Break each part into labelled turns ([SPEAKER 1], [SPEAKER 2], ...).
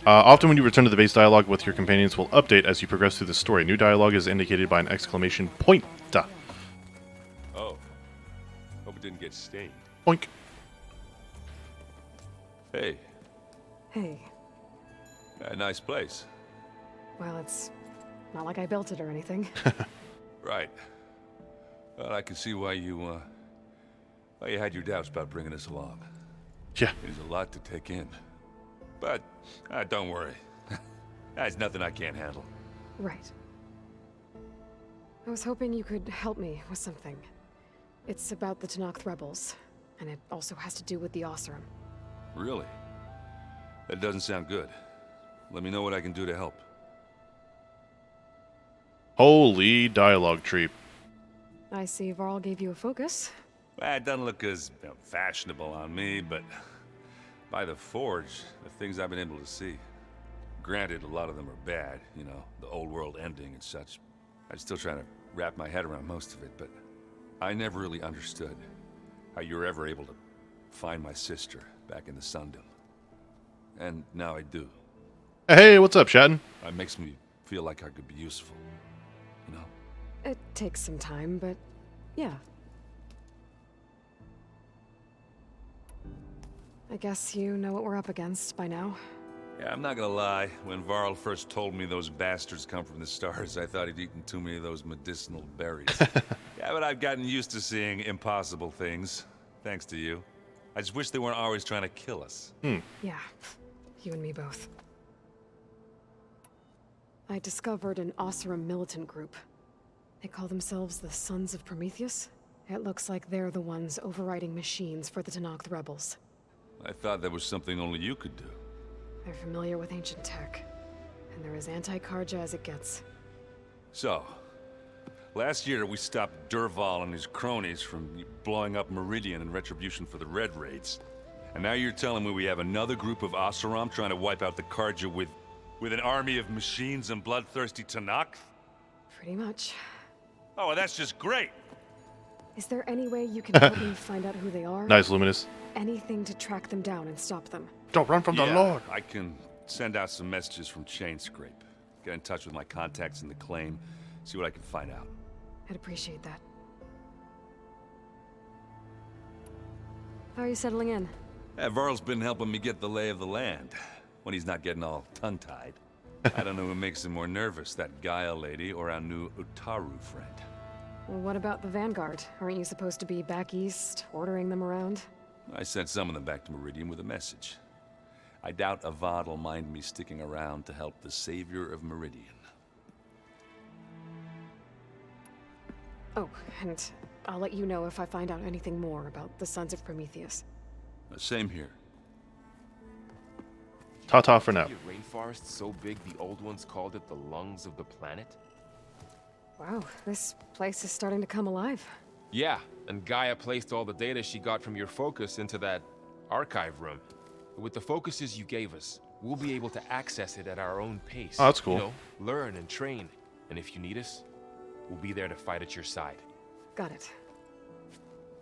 [SPEAKER 1] Often when you return to the base, dialogue with your companions will update as you progress through the story. New dialogue is indicated by an exclamation point.
[SPEAKER 2] Oh. Hope it didn't get stained.
[SPEAKER 1] Boink.
[SPEAKER 2] Hey.
[SPEAKER 3] Hey.
[SPEAKER 2] Nice place.
[SPEAKER 3] Well, it's not like I built it or anything.
[SPEAKER 2] Right. Well, I can see why you had your doubts about bringing us along.
[SPEAKER 1] Yeah.
[SPEAKER 2] It is a lot to take in. But, don't worry. That's nothing I can't handle.
[SPEAKER 3] Right. I was hoping you could help me with something. It's about the Tenakth rebels, and it also has to do with the Oseram.
[SPEAKER 2] Really? That doesn't sound good. Let me know what I can do to help.
[SPEAKER 1] Holy dialogue tree.
[SPEAKER 3] I see Varl gave you a focus.
[SPEAKER 2] Well, it doesn't look as fashionable on me, but by the Forge, the things I've been able to see. Granted, a lot of them are bad, you know, the old world ending and such. I'm still trying to wrap my head around most of it, but I never really understood how you were ever able to find my sister back in the Sundom. And now I do.
[SPEAKER 1] Hey, what's up, Shatton?
[SPEAKER 2] It makes me feel like I could be useful, you know?
[SPEAKER 3] It takes some time, but yeah. I guess you know what we're up against by now.
[SPEAKER 2] Yeah, I'm not gonna lie. When Varl first told me those bastards come from the stars, I thought he'd eaten too many of those medicinal berries. Yeah, but I've gotten used to seeing impossible things, thanks to you. I just wish they weren't always trying to kill us.
[SPEAKER 3] Yeah, you and me both. I discovered an Oseram militant group. They call themselves the Sons of Prometheus. It looks like they're the ones overriding machines for the Tenakth rebels.
[SPEAKER 2] I thought that was something only you could do.
[SPEAKER 3] They're familiar with ancient tech, and they're as anti-Karja as it gets.
[SPEAKER 2] So, last year we stopped Durval and his cronies from blowing up Meridian in retribution for the Red Raids. And now you're telling me we have another group of Oseram trying to wipe out the Karja with an army of machines and bloodthirsty Tenakth?
[SPEAKER 3] Pretty much.
[SPEAKER 2] Oh, well, that's just great!
[SPEAKER 3] Is there any way you can help me find out who they are?
[SPEAKER 1] Nice, Luminous.
[SPEAKER 3] Anything to track them down and stop them.
[SPEAKER 1] Don't run from the Lord.
[SPEAKER 2] I can send out some messages from Chainscrape. Get in touch with my contacts in the claim, see what I can find out.
[SPEAKER 3] I'd appreciate that. How are you settling in?
[SPEAKER 2] Varl's been helping me get the lay of the land, when he's not getting all tongue-tied. I don't know who makes him more nervous, that Gaia lady or our new Utaru friend.
[SPEAKER 3] Well, what about the Vanguard? Aren't you supposed to be back east, ordering them around?
[SPEAKER 2] I sent some of them back to Meridian with a message. I doubt Avad will mind me sticking around to help the savior of Meridian.
[SPEAKER 3] Oh, and I'll let you know if I find out anything more about the Sons of Prometheus.
[SPEAKER 2] Same here.
[SPEAKER 1] Ta-ta for now.
[SPEAKER 4] Rainforest so big the old ones called it the lungs of the planet?
[SPEAKER 3] Wow, this place is starting to come alive.
[SPEAKER 4] Yeah, and Gaia placed all the data she got from your focus into that archive room. With the focuses you gave us, we'll be able to access it at our own pace.
[SPEAKER 1] Oh, that's cool.
[SPEAKER 4] You know, learn and train. And if you need us, we'll be there to fight at your side.
[SPEAKER 3] Got it.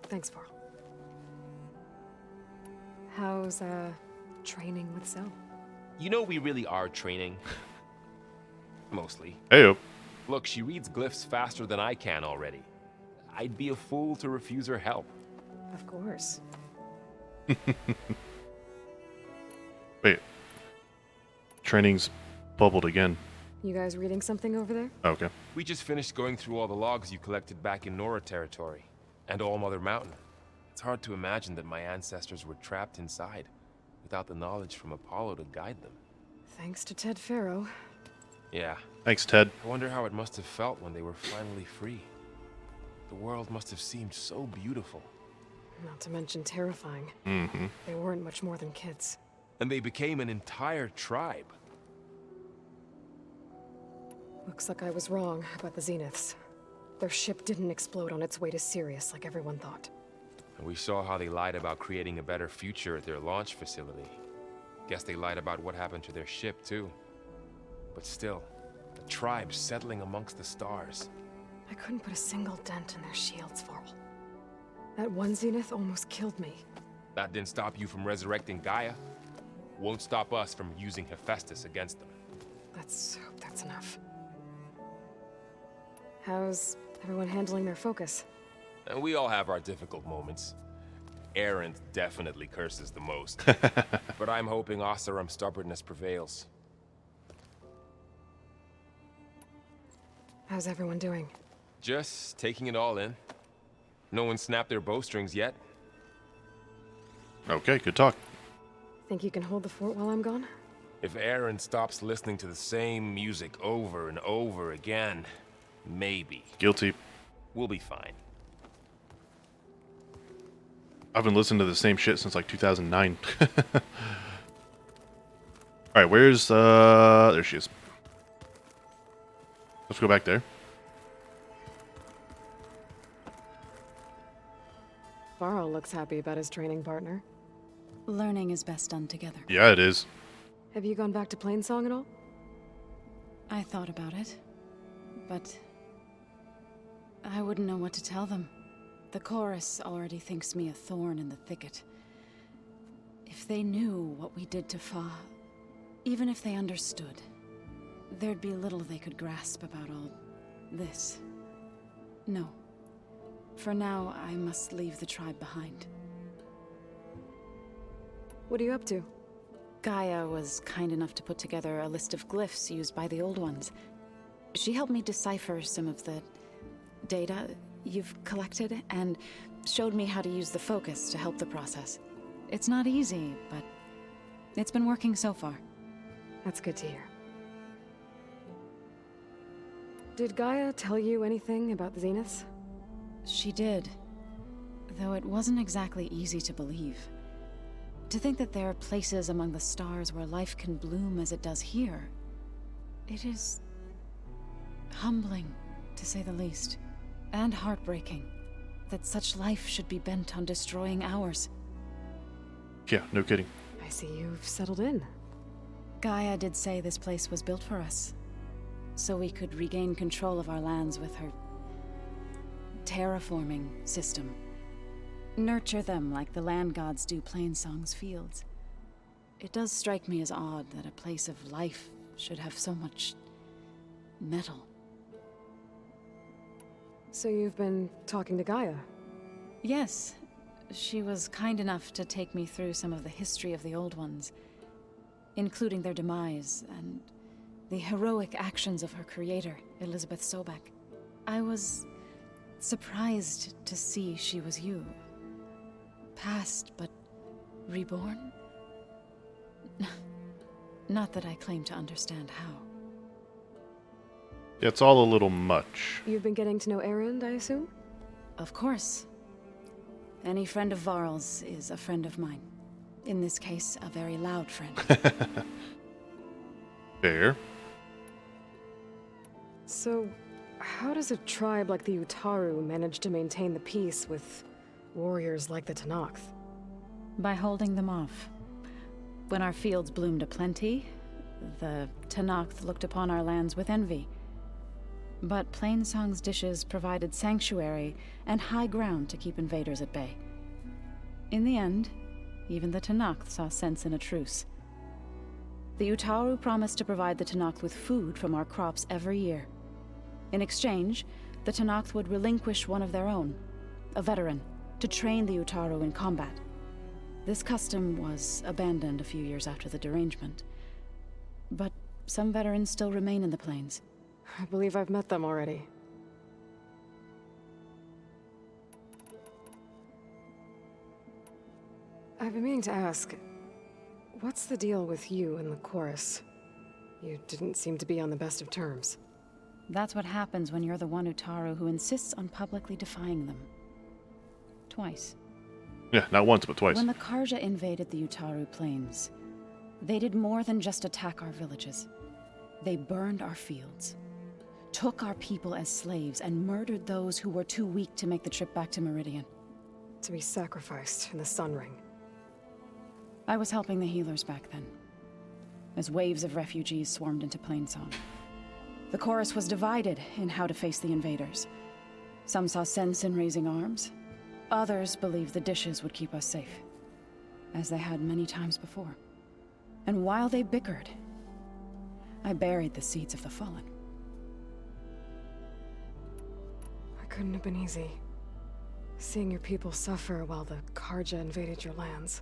[SPEAKER 3] Thanks, Varl. How's, training with Zoe?
[SPEAKER 4] You know we really are training. Mostly.
[SPEAKER 1] Heyo.
[SPEAKER 4] Look, she reads glyphs faster than I can already. I'd be a fool to refuse her help.
[SPEAKER 3] Of course.
[SPEAKER 1] Wait. Training's bubbled again.
[SPEAKER 3] You guys reading something over there?
[SPEAKER 1] Okay.
[SPEAKER 4] We just finished going through all the logs you collected back in Nora territory, and All Mother Mountain. It's hard to imagine that my ancestors were trapped inside, without the knowledge from Apollo to guide them.
[SPEAKER 3] Thanks to Ted Faro.
[SPEAKER 4] Yeah.
[SPEAKER 1] Thanks, Ted.
[SPEAKER 4] I wonder how it must have felt when they were finally free. The world must have seemed so beautiful.
[SPEAKER 3] Not to mention terrifying.
[SPEAKER 1] Mm-hmm.
[SPEAKER 3] They weren't much more than kids.
[SPEAKER 4] And they became an entire tribe.
[SPEAKER 3] Looks like I was wrong about the Zeniths. Their ship didn't explode on its way to Sirius like everyone thought.
[SPEAKER 4] And we saw how they lied about creating a better future at their launch facility. Guess they lied about what happened to their ship, too. But still, a tribe settling amongst the stars.
[SPEAKER 3] I couldn't put a single dent in their shields, Varl. That one Zenith almost killed me.
[SPEAKER 4] That didn't stop you from resurrecting Gaia. won't stop us from using Hephaestus against them.
[SPEAKER 3] Let's hope that's enough. How's everyone handling their focus?
[SPEAKER 4] And we all have our difficult moments. Erend definitely curses the most. But I'm hoping Oseram's stubbornness prevails.
[SPEAKER 3] How's everyone doing?
[SPEAKER 4] Just taking it all in. No one snapped their bowstrings yet.
[SPEAKER 1] Okay, good talk.
[SPEAKER 3] Think you can hold the fort while I'm gone?
[SPEAKER 4] If Erend stops listening to the same music over and over again, maybe.
[SPEAKER 1] Guilty.
[SPEAKER 4] We'll be fine.
[SPEAKER 1] I've been listening to the same shit since like 2009. Alright, where's, there she is. Let's go back there.
[SPEAKER 3] Varl looks happy about his training partner.
[SPEAKER 5] Learning is best done together.
[SPEAKER 1] Yeah, it is.
[SPEAKER 3] Have you gone back to Plainsong at all?
[SPEAKER 5] I thought about it, but I wouldn't know what to tell them. The chorus already thinks me a thorn in the thicket. If they knew what we did to Fa, even if they understood, there'd be little they could grasp about all this. No. For now, I must leave the tribe behind.
[SPEAKER 3] What are you up to?
[SPEAKER 5] Gaia was kind enough to put together a list of glyphs used by the Old Ones. She helped me decipher some of the data you've collected, and showed me how to use the focus to help the process. It's not easy, but it's been working so far.
[SPEAKER 3] That's good to hear. Did Gaia tell you anything about the Zeniths?
[SPEAKER 5] She did, though it wasn't exactly easy to believe. To think that there are places among the stars where life can bloom as it does here, it is humbling, to say the least. And heartbreaking, that such life should be bent on destroying ours.
[SPEAKER 1] Yeah, no kidding.
[SPEAKER 3] I see you've settled in.
[SPEAKER 5] Gaia did say this place was built for us, so we could regain control of our lands with her terraforming system. Nurture them like the land gods do Plainsong's fields. It does strike me as odd that a place of life should have so much metal.
[SPEAKER 3] So you've been talking to Gaia?
[SPEAKER 5] Yes. She was kind enough to take me through some of the history of the Old Ones, including their demise and the heroic actions of her creator, Elizabeth Sobek. I was surprised to see she was you. Past, but reborn? Not that I claim to understand how.
[SPEAKER 1] It's all a little much.
[SPEAKER 3] You've been getting to know Erend, I assume?
[SPEAKER 5] Of course. Any friend of Varl's is a friend of mine. In this case, a very loud friend.
[SPEAKER 1] Fair.
[SPEAKER 3] So, how does a tribe like the Utaru manage to maintain the peace with warriors like the Tenakth?
[SPEAKER 5] By holding them off. When our fields bloomed aplenty, the Tenakth looked upon our lands with envy. But Plainsong's dishes provided sanctuary and high ground to keep invaders at bay. In the end, even the Tenakth saw sense in a truce. The Utaru promised to provide the Tenakth with food from our crops every year. In exchange, the Tenakth would relinquish one of their own, a veteran, to train the Utaru in combat. This custom was abandoned a few years after the derangement. But some veterans still remain in the plains.
[SPEAKER 3] I believe I've met them already. I've been meaning to ask, what's the deal with you and the chorus? You didn't seem to be on the best of terms.
[SPEAKER 5] That's what happens when you're the one Utaru who insists on publicly defying them. Twice.
[SPEAKER 1] Yeah, not once, but twice.
[SPEAKER 5] When the Karja invaded the Utaru plains, they did more than just attack our villages. They burned our fields, took our people as slaves, and murdered those who were too weak to make the trip back to Meridian.
[SPEAKER 3] To be sacrificed in the Sun Ring.
[SPEAKER 5] I was helping the healers back then, as waves of refugees swarmed into Plainsong. The chorus was divided in how to face the invaders. Some saw sense in raising arms. Others believed the dishes would keep us safe, as they had many times before. And while they bickered, I buried the seeds of the fallen.
[SPEAKER 3] That couldn't have been easy. Seeing your people suffer while the Karja invaded your lands.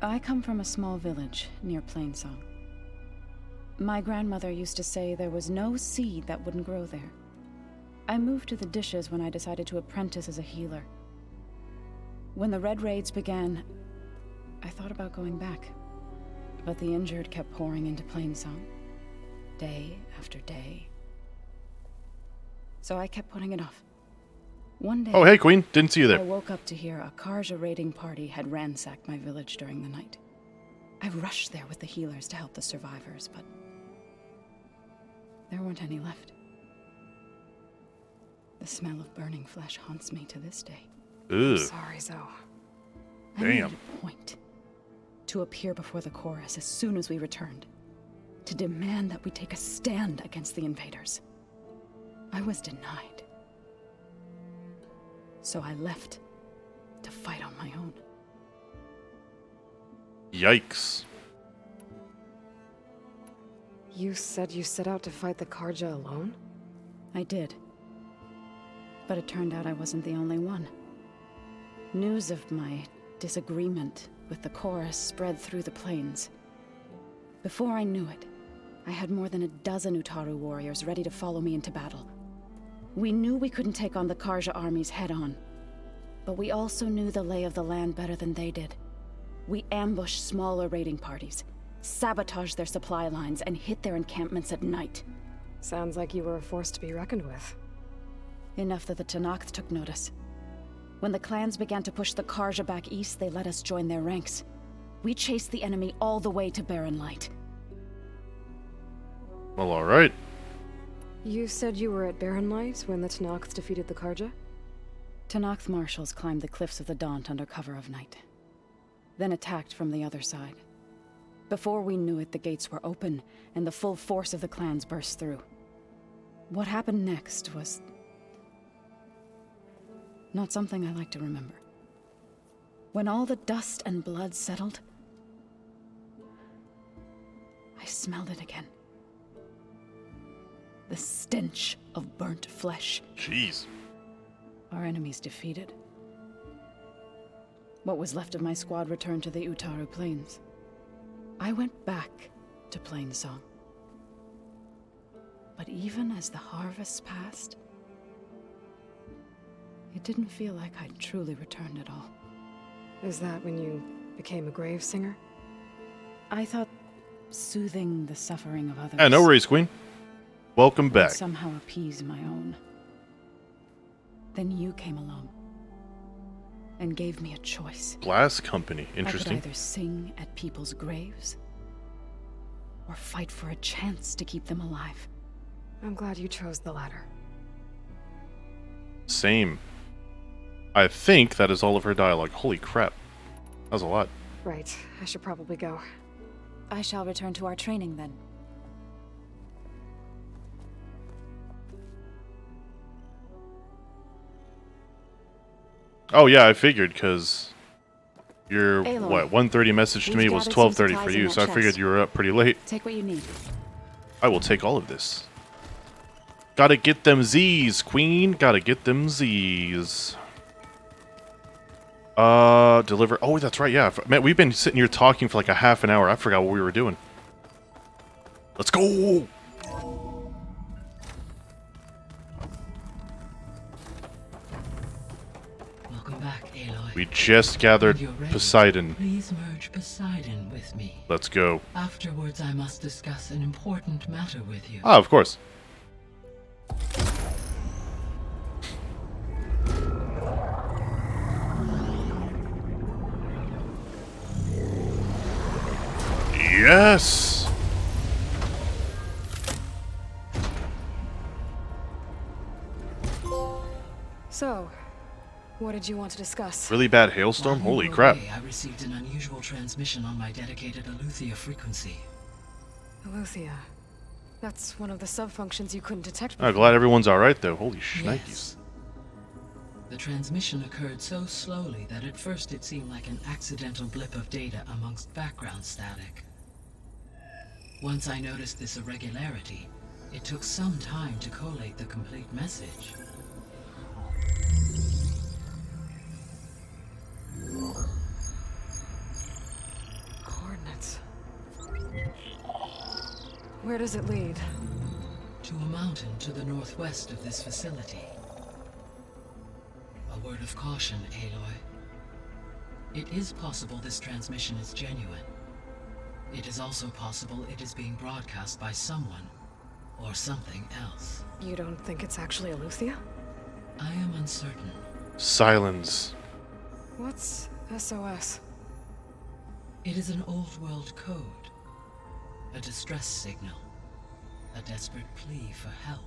[SPEAKER 5] I come from a small village near Plainsong. My grandmother used to say there was no seed that wouldn't grow there. I moved to the Dishes when I decided to apprentice as a healer. When the Red Raids began, I thought about going back. But the injured kept pouring into Plainsong, day after day. So I kept putting it off. One day...
[SPEAKER 1] Oh, hey, Queen. Didn't see you
[SPEAKER 5] I
[SPEAKER 1] there.
[SPEAKER 5] woke up to hear a Karja raiding party had ransacked my village during the night. I rushed there with the healers to help the survivors, but there weren't any left. The smell of burning flesh haunts me to this day.
[SPEAKER 1] Ugh.
[SPEAKER 3] Sorry, Zoe.
[SPEAKER 5] I made
[SPEAKER 1] Damn.
[SPEAKER 5] it a point to appear before the chorus as soon as we returned, to demand that we take a stand against the invaders. I was denied. So I left to fight on my own.
[SPEAKER 1] Yikes.
[SPEAKER 3] You said you set out to fight the Karja alone?
[SPEAKER 5] I did. But it turned out I wasn't the only one. News of my disagreement with the chorus spread through the plains. Before I knew it, I had more than a dozen Utaru warriors ready to follow me into battle. We knew we couldn't take on the Karja armies head-on, but we also knew the lay of the land better than they did. We ambushed smaller raiding parties, sabotaged their supply lines, and hit their encampments at night.
[SPEAKER 3] Sounds like you were a force to be reckoned with.
[SPEAKER 5] Enough that the Tenakth took notice. When the clans began to push the Karja back east, they let us join their ranks. We chased the enemy all the way to Barren Light.
[SPEAKER 1] Well, alright.
[SPEAKER 3] You said you were at Barren Light when the Tenakth defeated the Karja?
[SPEAKER 5] Tenakth marshals climbed the cliffs of the Daunt under cover of night, then attacked from the other side. Before we knew it, the gates were open, and the full force of the clans burst through. What happened next was not something I like to remember. When all the dust and blood settled, I smelled it again. The stench of burnt flesh.
[SPEAKER 1] Jeez.
[SPEAKER 5] Our enemies defeated. What was left of my squad returned to the Utaru Plains. I went back to Plainsong. But even as the harvest passed, it didn't feel like I'd truly returned at all.
[SPEAKER 3] Is that when you became a grave singer?
[SPEAKER 5] I thought soothing the suffering of others
[SPEAKER 1] Yeah, no worries, Queen. Welcome
[SPEAKER 5] would
[SPEAKER 1] back.
[SPEAKER 5] somehow appease my own. Then you came along and gave me a choice.
[SPEAKER 1] Glass Company.
[SPEAKER 5] I
[SPEAKER 1] Interesting.
[SPEAKER 5] could either sing at people's graves or fight for a chance to keep them alive.
[SPEAKER 3] I'm glad you chose the latter.
[SPEAKER 1] Same. I think that is all of her dialogue. Holy crap. That was a lot.
[SPEAKER 3] Right, I should probably go.
[SPEAKER 5] I shall return to our training then.
[SPEAKER 1] Oh yeah, I figured, because your,
[SPEAKER 5] Aloy,
[SPEAKER 1] what, 1:30 message to
[SPEAKER 5] we've
[SPEAKER 1] me was
[SPEAKER 5] gathered some
[SPEAKER 1] 12:30 for
[SPEAKER 5] supplies in
[SPEAKER 1] you,
[SPEAKER 5] that
[SPEAKER 1] so I figured
[SPEAKER 5] chest.
[SPEAKER 1] you were up pretty late.
[SPEAKER 5] Take what you need.
[SPEAKER 1] I will take all of this. Gotta get them Z's, Queen. Gotta get them Z's. Deliver. Oh, that's right, yeah. Man, we've been sitting here talking for like a half an hour. I forgot what we were doing. Let's go!
[SPEAKER 6] Welcome back, Aloy.
[SPEAKER 1] We just gathered
[SPEAKER 6] When you're ready,
[SPEAKER 1] Poseidon.
[SPEAKER 6] Please merge Poseidon with me.
[SPEAKER 1] Let's go.
[SPEAKER 6] Afterwards, I must discuss an important matter with you.
[SPEAKER 1] Ah, of course. Yes!
[SPEAKER 3] So, what did you want to discuss?
[SPEAKER 1] Really bad hailstorm?
[SPEAKER 6] While you
[SPEAKER 1] Holy
[SPEAKER 6] were
[SPEAKER 1] crap.
[SPEAKER 6] away, I received an unusual transmission on my dedicated Aletheia frequency.
[SPEAKER 3] Aletheia. That's one of the sub-functions you couldn't detect
[SPEAKER 1] I'm
[SPEAKER 3] before.
[SPEAKER 1] glad everyone's alright though. Holy shnikes.
[SPEAKER 6] Yes. The transmission occurred so slowly that at first it seemed like an accidental blip of data amongst background static. Once I noticed this irregularity, it took some time to collate the complete message.
[SPEAKER 3] Coordinates. Where does it lead?
[SPEAKER 6] To a mountain to the northwest of this facility. A word of caution, Aloy. It is possible this transmission is genuine. It is also possible it is being broadcast by someone, or something else.
[SPEAKER 3] You don't think it's actually Eleuthia?
[SPEAKER 6] I am uncertain.
[SPEAKER 1] Silence.
[SPEAKER 3] What's SOS?
[SPEAKER 6] It is an old world code. A distress signal. A desperate plea for help.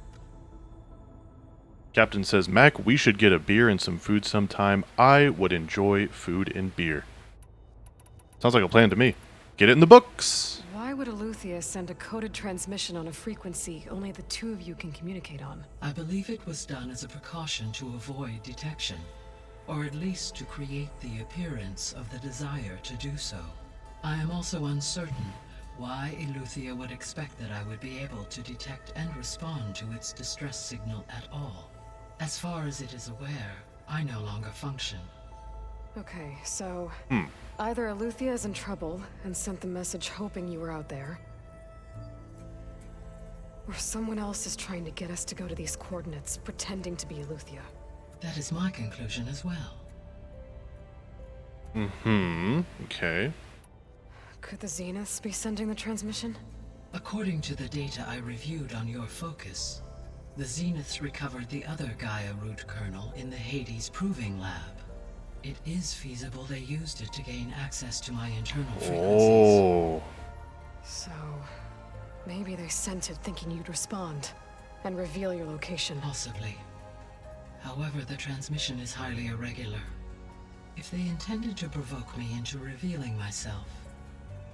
[SPEAKER 1] Captain says, Mac, we should get a beer and some food sometime. I would enjoy food and beer. Sounds like a plan to me. Get it in the books.
[SPEAKER 3] Why would Eleuthia send a coded transmission on a frequency only the two of you can communicate on?
[SPEAKER 6] I believe it was done as a precaution to avoid detection, or at least to create the appearance of the desire to do so. I am also uncertain why Eleuthia would expect that I would be able to detect and respond to its distress signal at all. As far as it is aware, I no longer function.
[SPEAKER 3] Okay, so... Either Eleuthia is in trouble and sent the message hoping you were out there, or someone else is trying to get us to go to these coordinates, pretending to be Eleuthia.
[SPEAKER 6] That is my conclusion as well.
[SPEAKER 1] Okay.
[SPEAKER 3] Could the Zeniths be sending the transmission?
[SPEAKER 6] According to the data I reviewed on your focus, the Zeniths recovered the other Gaia root kernel in the Hades Proving Lab. It is feasible they used it to gain access to my internal frequencies.
[SPEAKER 1] Oh.
[SPEAKER 3] So... maybe they sent it thinking you'd respond, and reveal your location.
[SPEAKER 6] Possibly. However, the transmission is highly irregular. If they intended to provoke me into revealing myself,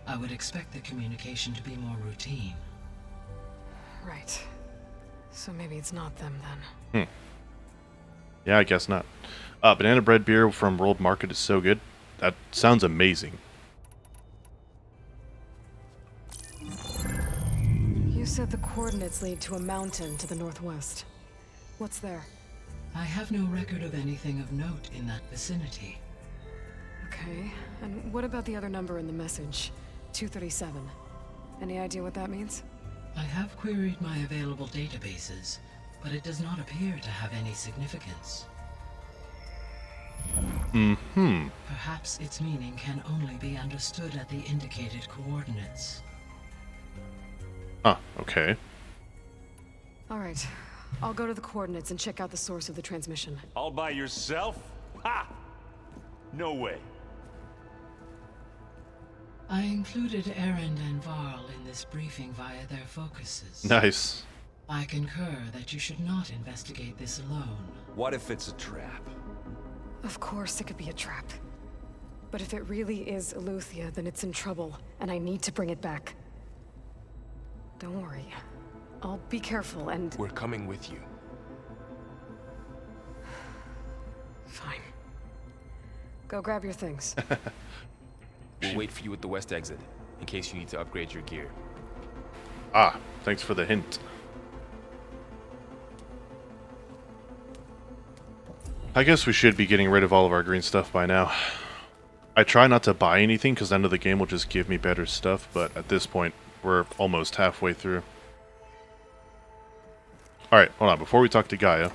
[SPEAKER 6] I would expect the communication to be more routine.
[SPEAKER 3] Right. So maybe it's not them then.
[SPEAKER 1] Yeah, I guess not. Banana bread beer from World Market is so good. That sounds amazing.
[SPEAKER 3] You said the coordinates lead to a mountain to the northwest. What's there?
[SPEAKER 6] I have no record of anything of note in that vicinity.
[SPEAKER 3] Okay, and what about the other number in the message? 237. Any idea what that means?
[SPEAKER 6] I have queried my available databases, but it does not appear to have any significance. Perhaps its meaning can only be understood at the indicated coordinates.
[SPEAKER 1] Okay.
[SPEAKER 3] Alright, I'll go to the coordinates and check out the source of the transmission.
[SPEAKER 7] All by yourself? Ha! No way.
[SPEAKER 6] I included Erend and Varl in this briefing via their focuses.
[SPEAKER 1] Nice.
[SPEAKER 6] I concur that you should not investigate this alone.
[SPEAKER 2] What if it's a trap?
[SPEAKER 3] Of course it could be a trap. But if it really is Eleuthia, then it's in trouble, and I need to bring it back. Don't worry. I'll be careful and...
[SPEAKER 4] We're coming with you.
[SPEAKER 3] Fine. Go grab your things.
[SPEAKER 4] We'll wait for you at the west exit, in case you need to upgrade your gear.
[SPEAKER 1] Thanks for the hint. I guess we should be getting rid of all of our green stuff by now. I try not to buy anything because I know the game will just give me better stuff, but at this point, we're almost halfway through. Alright, hold on. Before we talk to Gaia,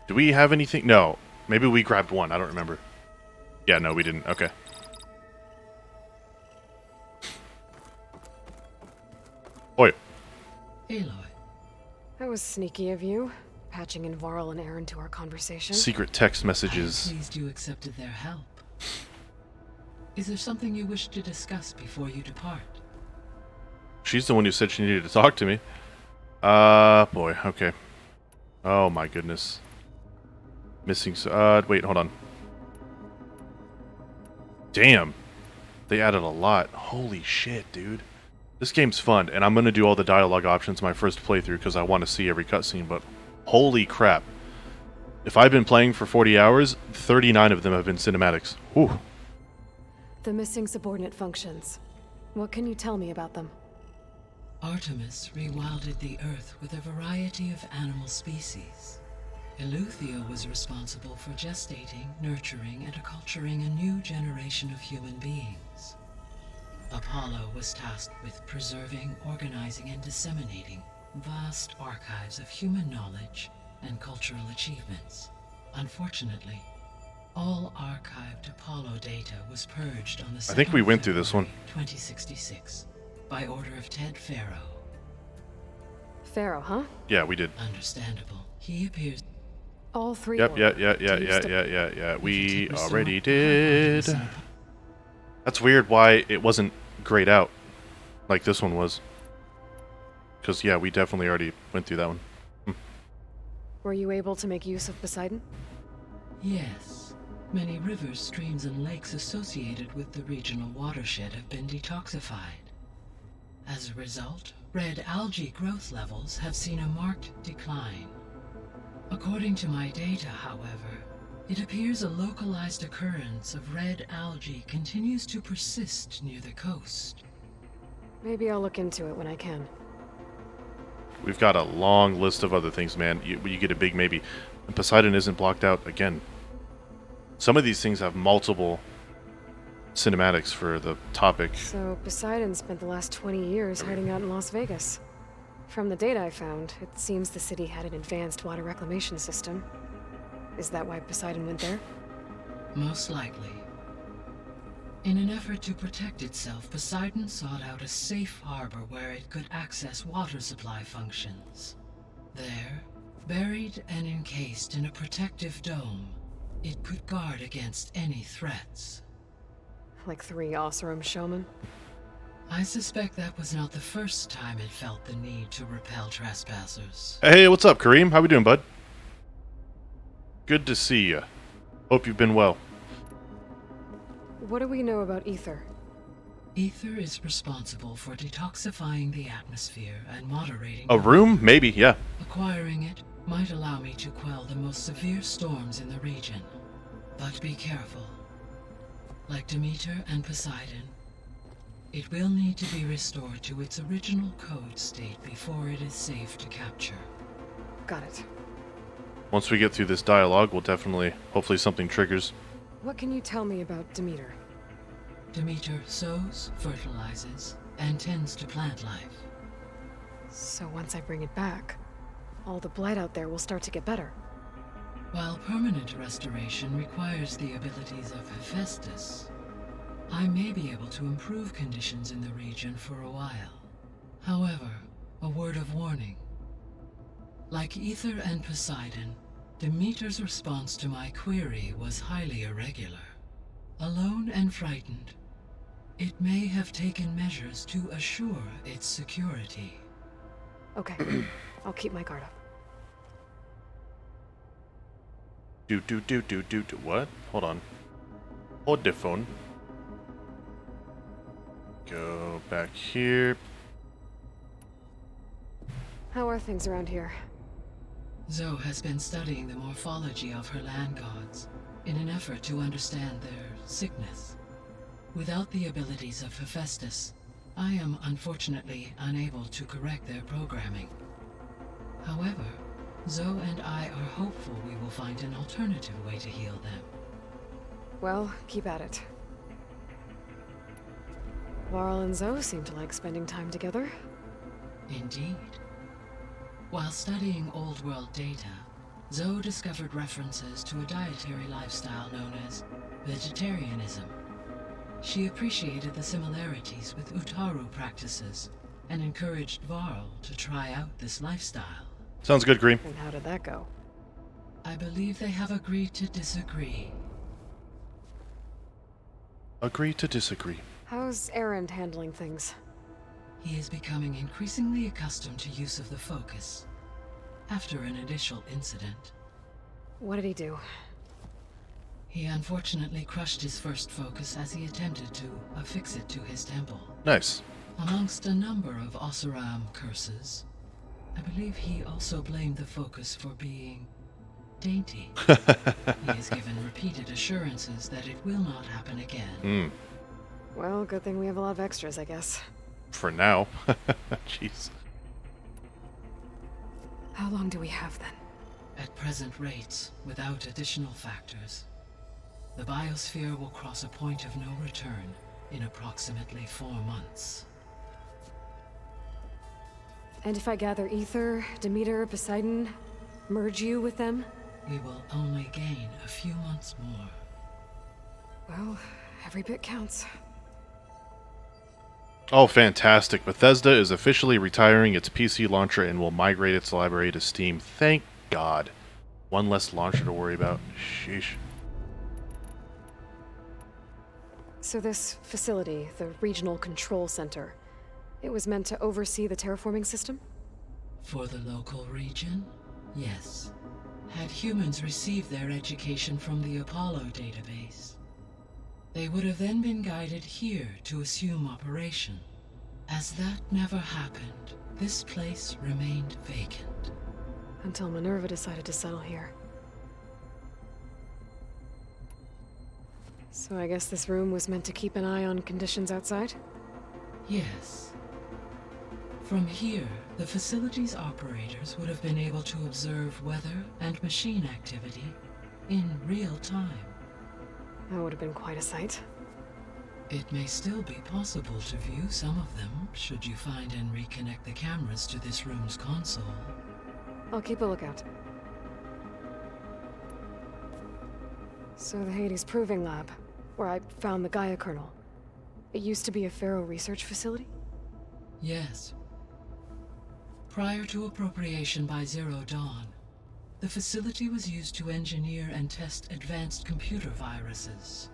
[SPEAKER 1] do we have anything? No. Maybe we grabbed one. I don't remember. Yeah, no, we didn't. Okay. Oi.
[SPEAKER 6] Aloy,
[SPEAKER 3] That was sneaky of you, patching in Varl and Aaron to our conversation.
[SPEAKER 1] Secret text
[SPEAKER 6] I am
[SPEAKER 1] messages.
[SPEAKER 6] pleased you accepted their help. Is there something you wish to discuss before you depart?
[SPEAKER 1] She's the one who said she needed to talk to me. Boy, okay. Oh my goodness. Missing, wait, hold on. Damn. They added a lot. Holy shit, dude. This game's fun, and I'm gonna do all the dialogue options my first playthrough because I want to see every cutscene, but holy crap. If I've been playing for 40 hours, 39 of them have been cinematics. Whew.
[SPEAKER 3] The missing subordinate functions. What can you tell me about them?
[SPEAKER 6] Artemis rewilded the Earth with a variety of animal species. Eleuthia was responsible for gestating, nurturing, and acculturating a new generation of human beings. Apollo was tasked with preserving, organizing, and disseminating vast archives of human knowledge and cultural achievements. Unfortunately, all archived Apollo data was purged on the 2nd
[SPEAKER 1] I think we went through this one.
[SPEAKER 6] 2066, by order of Ted Farrow.
[SPEAKER 3] Pharaoh, huh?
[SPEAKER 1] Yeah, we did.
[SPEAKER 6] Understandable. He appears.
[SPEAKER 3] All three.
[SPEAKER 1] Yep,
[SPEAKER 3] were.
[SPEAKER 1] yeah. We
[SPEAKER 6] restore
[SPEAKER 1] already
[SPEAKER 6] the hardware
[SPEAKER 1] did.
[SPEAKER 6] to the
[SPEAKER 1] That's weird why it wasn't grayed out like this one was. Because, yeah, we definitely already went through that one.
[SPEAKER 3] Were you able to make use of Poseidon?
[SPEAKER 6] Yes. Many rivers, streams, and lakes associated with the regional watershed have been detoxified. As a result, red algae growth levels have seen a marked decline. According to my data, however, it appears a localized occurrence of red algae continues to persist near the coast.
[SPEAKER 3] Maybe I'll look into it when I can.
[SPEAKER 1] We've got a long list of other things, man. You get a big maybe. And Poseidon isn't blocked out again. Some of these things have multiple cinematics for the topic.
[SPEAKER 3] So Poseidon spent the last 20 years hiding out in Las Vegas. From the data I found, it seems the city had an advanced water reclamation system. Is that why Poseidon went there?
[SPEAKER 6] Most likely. In an effort to protect itself, Poseidon sought out a safe harbor where it could access water supply functions. There, buried and encased in a protective dome, it could guard against any threats.
[SPEAKER 3] Like 3 Oseram showmen?
[SPEAKER 6] I suspect that was not the first time it felt the need to repel trespassers.
[SPEAKER 1] Hey, what's up, Kareem? How we doing, bud? Good to see you. Hope you've been well.
[SPEAKER 3] What do we know about Ether?
[SPEAKER 6] Ether is responsible for detoxifying the atmosphere and moderating.
[SPEAKER 1] A room? Maybe, yeah.
[SPEAKER 6] Acquiring it might allow me to quell the most severe storms in the region. But be careful. Like Demeter and Poseidon, it will need to be restored to its original code state before it is safe to capture.
[SPEAKER 3] Got it.
[SPEAKER 1] Once we get through this dialogue, we'll definitely, hopefully something triggers.
[SPEAKER 3] What can you tell me about Demeter?
[SPEAKER 6] Demeter sows, fertilizes, and tends to plant life.
[SPEAKER 3] So once I bring it back, all the blight out there will start to get better.
[SPEAKER 6] While permanent restoration requires the abilities of Hephaestus, I may be able to improve conditions in the region for a while. However, a word of warning. Like Ether and Poseidon, Demeter's response to my query was highly irregular. Alone and frightened, it may have taken measures to assure its security.
[SPEAKER 3] Okay, I'll keep my guard up.
[SPEAKER 1] What? Hold on. Hold the phone. Go back here.
[SPEAKER 3] How are things around here?
[SPEAKER 6] Zoe has been studying the morphology of her land gods in an effort to understand their sickness. Without the abilities of Hephaestus, I am unfortunately unable to correct their programming. However, Zoe and I are hopeful we will find an alternative way to heal them.
[SPEAKER 3] Well, keep at it. Laurel and Zoe seem to like spending time together.
[SPEAKER 6] Indeed. While studying Old World data, Zoe discovered references to a dietary lifestyle known as vegetarianism. She appreciated the similarities with Utaru practices and encouraged Varl to try out this lifestyle.
[SPEAKER 1] Sounds good, Green.
[SPEAKER 3] And how did that go?
[SPEAKER 6] I believe they have agreed to disagree.
[SPEAKER 1] Agree to disagree.
[SPEAKER 3] How's Erend handling things?
[SPEAKER 6] He is becoming increasingly accustomed to use of the focus. After an initial incident,
[SPEAKER 3] What did he do?
[SPEAKER 6] he unfortunately crushed his first focus as he attempted to affix it to his temple.
[SPEAKER 1] Nice.
[SPEAKER 6] Amongst a number of Oseram curses, I believe he also blamed the focus for being dainty. He has given repeated assurances that it will not happen again.
[SPEAKER 3] Well, good thing we have a lot of extras, I guess.
[SPEAKER 1] For now. Jeez.
[SPEAKER 3] How long do we have then?
[SPEAKER 6] At present rates, without additional factors, the biosphere will cross a point of no return in approximately 4 months.
[SPEAKER 3] And if I gather Ether, Demeter, Poseidon, merge you with them?
[SPEAKER 6] We will only gain a few months more.
[SPEAKER 3] Well, every bit counts.
[SPEAKER 1] Oh, fantastic. Bethesda is officially retiring its PC launcher and will migrate its library to Steam. Thank God. One less launcher to worry about. Sheesh.
[SPEAKER 3] So this facility, the Regional Control Center, it was meant to oversee the terraforming system?
[SPEAKER 6] For the local region, yes. Had humans received their education from the Apollo database, they would have then been guided here to assume operation. As that never happened, this place remained vacant.
[SPEAKER 3] Until Minerva decided to settle here. So I guess this room was meant to keep an eye on conditions outside?
[SPEAKER 6] Yes. From here, the facility's operators would have been able to observe weather and machine activity in real time.
[SPEAKER 3] That would have been quite a sight.
[SPEAKER 6] It may still be possible to view some of them, should you find and reconnect the cameras to this room's console.
[SPEAKER 3] I'll keep a lookout. So the Hades Proving Lab, where I found the Gaia kernel. It used to be a Pharaoh research facility?
[SPEAKER 6] Yes. Prior to appropriation by Zero Dawn, the facility was used to engineer and test advanced computer viruses.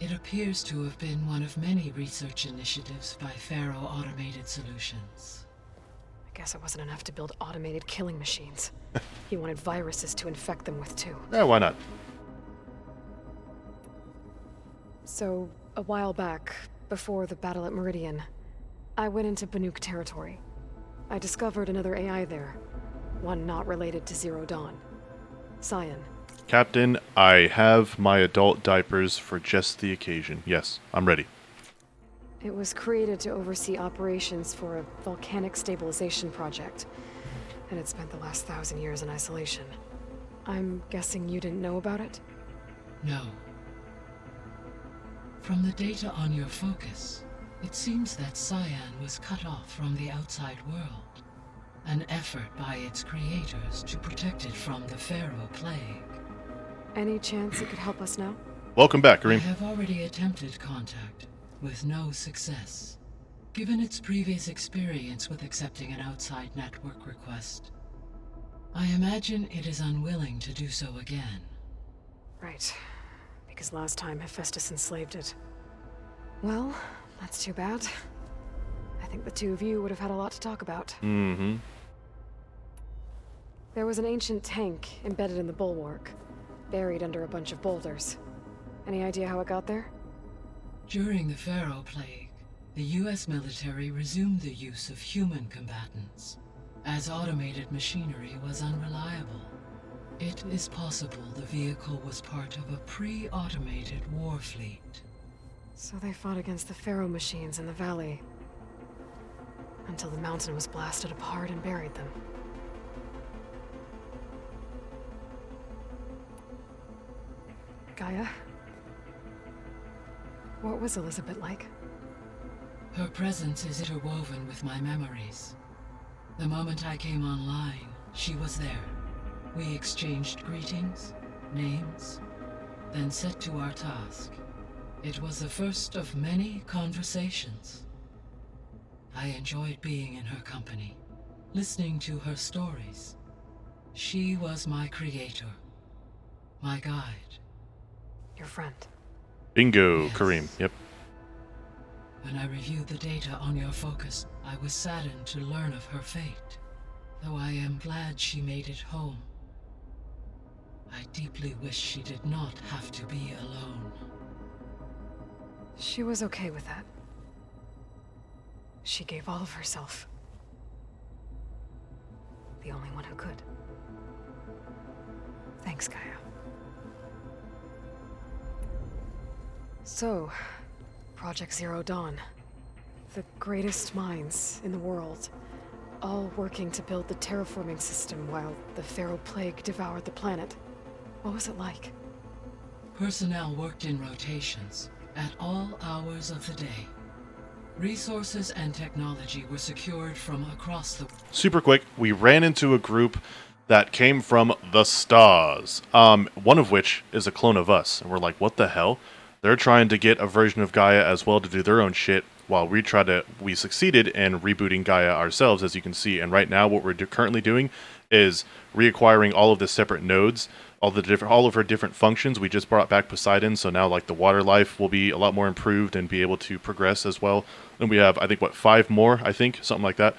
[SPEAKER 6] It appears to have been one of many research initiatives by Pharaoh Automated Solutions.
[SPEAKER 3] I guess it wasn't enough to build automated killing machines. He wanted viruses to infect them with too.
[SPEAKER 1] Yeah, why not?
[SPEAKER 3] So, a while back, before the battle at Meridian, I went into Banuk territory. I discovered another AI there. One not related to Zero Dawn. Cyan.
[SPEAKER 1] Captain, I have my adult diapers for just the occasion. Yes, I'm ready.
[SPEAKER 3] It was created to oversee operations for a volcanic stabilization project, and it spent the last 1,000 years in isolation. I'm guessing you didn't know about it?
[SPEAKER 6] No. From the data on your focus, it seems that Cyan was cut off from the outside world. An effort by its creators to protect it from the Pharaoh plague.
[SPEAKER 3] Any chance it could help us now?
[SPEAKER 1] Welcome back,
[SPEAKER 6] I
[SPEAKER 1] Kareem.
[SPEAKER 6] have already attempted contact, with no success. Given its previous experience with accepting an outside network request, I imagine it is unwilling to do so again.
[SPEAKER 3] Right. Because last time Hephaestus enslaved it. Well, that's too bad. I think the two of you would have had a lot to talk about.
[SPEAKER 1] Mm-hmm.
[SPEAKER 3] There was an ancient tank embedded in the bulwark, buried under a bunch of boulders. Any idea how it got there?
[SPEAKER 6] During the Pharaoh plague, the US military resumed the use of human combatants, as automated machinery was unreliable. It is possible the vehicle was part of a pre-automated war fleet.
[SPEAKER 3] So they fought against the Pharaoh machines in the valley, until the mountain was blasted apart and buried them. Gaia? What was Elizabeth like?
[SPEAKER 6] Her presence is interwoven with my memories. The moment I came online, she was there. We exchanged greetings, names, then set to our task. It was the first of many conversations. I enjoyed being in her company, listening to her stories. She was my creator, my guide.
[SPEAKER 3] Your friend.
[SPEAKER 1] Bingo,
[SPEAKER 6] Yes.
[SPEAKER 1] Kareem. Yep.
[SPEAKER 6] When I reviewed the data on your focus, I was saddened to learn of her fate. Though I am glad she made it home. I deeply wish she did not have to be alone.
[SPEAKER 3] She was okay with that. She gave all of herself. The only one who could. Thank Thanks, Gaia. So, Project Zero Dawn. The greatest minds in the world, all working to build the terraforming system while the Pharaoh Plague devoured the planet. What was it like?
[SPEAKER 6] Personnel worked in rotations at all hours of the day. Resources and technology were secured from across the...
[SPEAKER 1] Super quick, we ran into a group that came from the stars. One of which is a clone of us. And we're like, what the hell? They're trying to get a version of Gaia as well to do their own shit, while we succeeded in rebooting Gaia ourselves, as you can see. And right now, what we're currently doing is reacquiring all of the separate nodes, all of her different functions. We just brought back Poseidon, so now like the water life will be a lot more improved and be able to progress as well. And we have, I think, 5 more, something like that.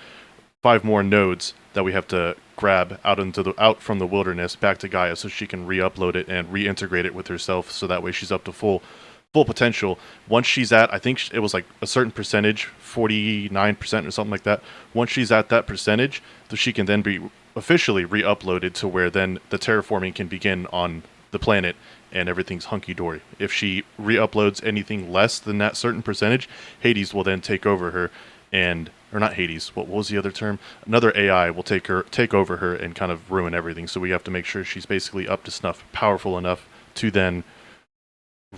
[SPEAKER 1] 5 more nodes that we have to grab out from the wilderness back to Gaia, so she can re-upload it and reintegrate it with herself, so that way she's up to full potential. Once she's at, I think it was like a certain percentage, 49% or something like that. Once she's at that percentage, so she can then be officially re-uploaded to where then the terraforming can begin on the planet and everything's hunky-dory. If she re-uploads anything less than that certain percentage, Hades will then take over her or not Hades, what was the other term? Another AI will take over her and kind of ruin everything. So we have to make sure she's basically up to snuff, powerful enough to then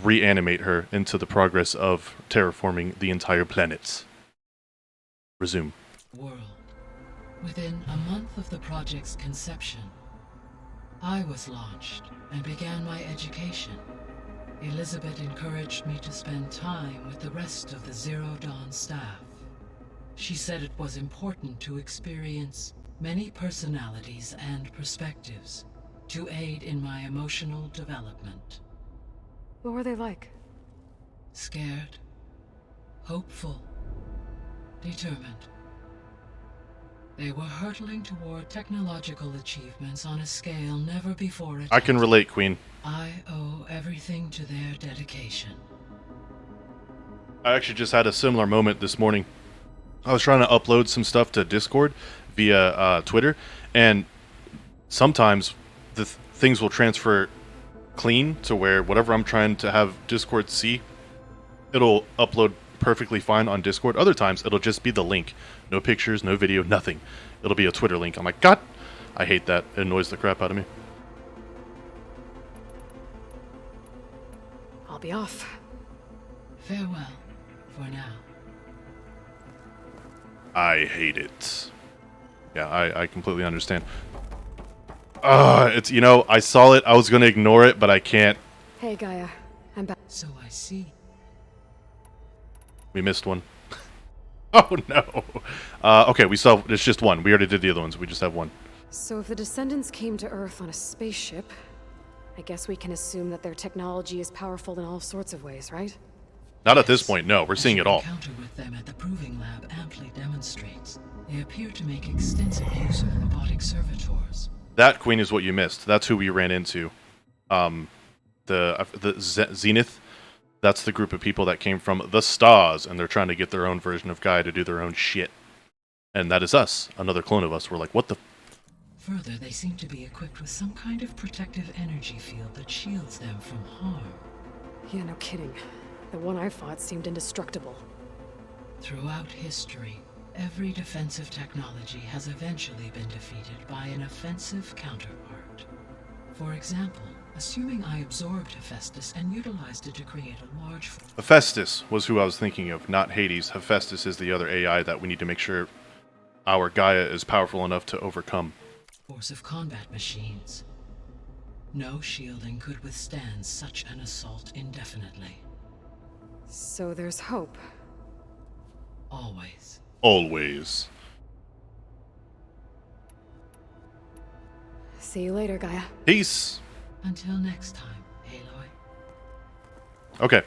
[SPEAKER 1] reanimate her into the progress of terraforming the entire planets. Resume.
[SPEAKER 6] World. Within a month of the project's conception, I was launched and began my education. Elizabeth encouraged me to spend time with the rest of the Zero Dawn staff. She said it was important to experience many personalities and perspectives to aid in my emotional development.
[SPEAKER 3] What were they like?
[SPEAKER 6] Scared, hopeful, determined. They were hurtling toward technological achievements on a scale never before attempted.
[SPEAKER 1] I can relate, Queen.
[SPEAKER 6] I owe everything to their dedication.
[SPEAKER 1] I actually just had a similar moment this morning. I was trying to upload some stuff to Discord via Twitter, and sometimes the things will transfer clean to where whatever I'm trying to have Discord see, it'll upload perfectly fine on Discord. Other times, it'll just be the link. No pictures, no video, nothing. It'll be a Twitter link. I'm like, God, I hate that. It annoys the crap out of me.
[SPEAKER 3] I'll be off.
[SPEAKER 6] Farewell, for now.
[SPEAKER 1] I hate it. Yeah, I completely understand. It's, I saw it, I was going to ignore it, but I can't.
[SPEAKER 3] Hey, Gaia. I'm back.
[SPEAKER 6] So I see.
[SPEAKER 1] We missed one. Oh, no. Okay, it's just one. We already did the other ones. We just have one.
[SPEAKER 3] So if the Descendants came to Earth on a spaceship, I guess we can assume that their technology is powerful in all sorts of ways, right?
[SPEAKER 1] Not at this point, no. We're seeing it all.
[SPEAKER 6] Encounter with them at the Proving Lab amply demonstrates they appear to make extensive use of robotic servitors.
[SPEAKER 1] That, Queen, is what you missed. That's who we ran into. Zenith. That's the group of people that came from the stars, and they're trying to get their own version of Gaia to do their own shit. And that is us, another clone of us. We're like, what the...
[SPEAKER 6] Further, they seem to be equipped with some kind of protective energy field that shields them from harm.
[SPEAKER 3] Yeah, no kidding. The one I fought seemed indestructible.
[SPEAKER 6] Throughout history, every defensive technology has eventually been defeated by an offensive counterpart. For example, assuming I absorbed Hephaestus and utilized it to create a large...
[SPEAKER 1] Hephaestus was who I was thinking of, not Hades. Hephaestus is the other AI that we need to make sure our Gaia is powerful enough to overcome.
[SPEAKER 6] Force of combat machines. No shielding could withstand such an assault indefinitely.
[SPEAKER 3] So there's hope.
[SPEAKER 6] Always.
[SPEAKER 1] Always.
[SPEAKER 3] See you later, Gaia.
[SPEAKER 1] Peace.
[SPEAKER 6] Until next time, Aloy.
[SPEAKER 1] Okay.